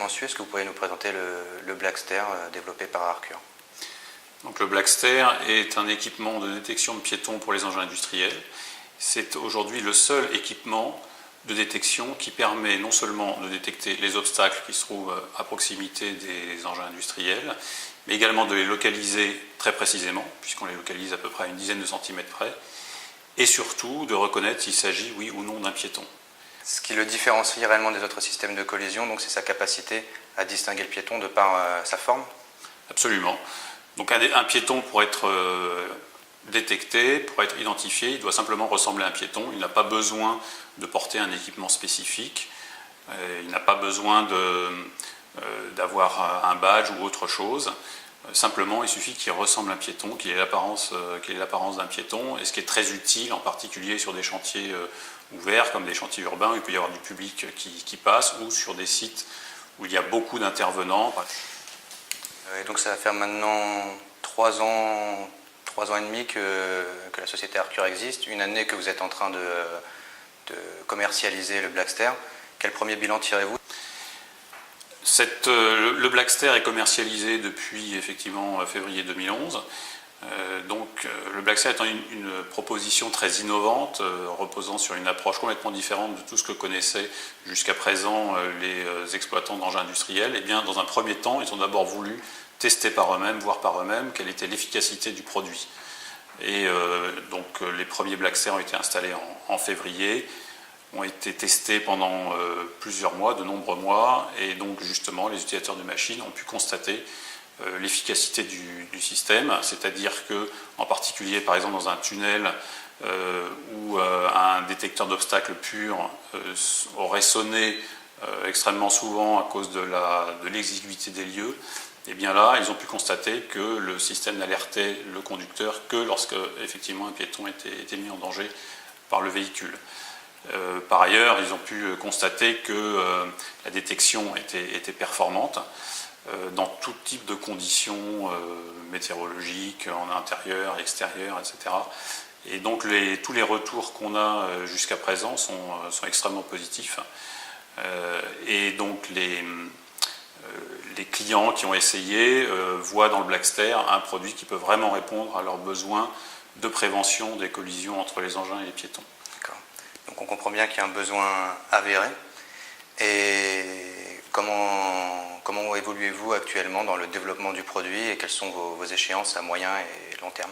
suffisamment su, est-ce que vous pourriez nous présenter le Blackster développé par Arcure? Donc le Blackster est un équipement de détection de piétons pour les engins industriels. C'est aujourd'hui le seul équipement de détection qui permet non seulement de détecter les obstacles qui se trouvent à proximité des engins industriels, mais également de les localiser très précisément, puisqu'on les localise à peu près à une dizaine de centimètres près, et surtout de reconnaître s'il s'agit, oui ou non, d'un piéton. Ce qui le différencie réellement des autres systèmes de collision, donc c'est sa capacité à distinguer le piéton de par sa forme? Absolument. Donc un piéton, pour être détecté, pour être identifié, il doit simplement ressembler à un piéton. Il n'a pas besoin de porter un équipement spécifique. Il n'a pas besoin d'avoir un badge ou autre chose. Simplement, il suffit qu'il ressemble à un piéton, qu'il ait l'apparence d'un piéton, et ce qui est très utile, en particulier sur des chantiers ouverts, comme des chantiers urbains, où il peut y avoir du public qui passe, ou sur des sites où il y a beaucoup d'intervenants. Et donc ça va faire maintenant 3 ans et demi que la société Arcure existe, une année que vous êtes en train de commercialiser le Blackster. Quel premier bilan tirez-vous? Le Blackster est commercialisé depuis effectivement février 2011. Le Blackster étant une proposition très innovante, reposant sur une approche complètement différente de tout ce que connaissaient jusqu'à présent les exploitants d'engins industriels, et bien dans un premier temps, ils ont d'abord voulu tester par eux-mêmes, voir par eux-mêmes quelle était l'efficacité du produit. Et les premiers Blackster ont été installés en février, ont été testés pendant plusieurs mois, de nombreux mois, et donc justement les utilisateurs de machines ont pu constater l'efficacité du système, c'est-à-dire que, en particulier par exemple dans un tunnel où un détecteur d'obstacles pur aurait sonné extrêmement souvent à cause de l'exiguïté des lieux, et bien là ils ont pu constater que le système n'alertait le conducteur que lorsque effectivement un piéton était mis en danger par le véhicule. Par ailleurs, ils ont pu constater que la détection était performante dans tout type de conditions météorologiques, en intérieur, extérieur, etc. Et donc tous les retours qu'on a jusqu'à présent sont extrêmement positifs. Et donc les clients qui ont essayé voient dans le Blackster un produit qui peut vraiment répondre à leurs besoins de prévention des collisions entre les engins et les piétons. Donc on comprend bien qu'il y a un besoin avéré. Et comment évoluez-vous actuellement dans le développement du produit et quelles sont vos échéances à moyen et long terme?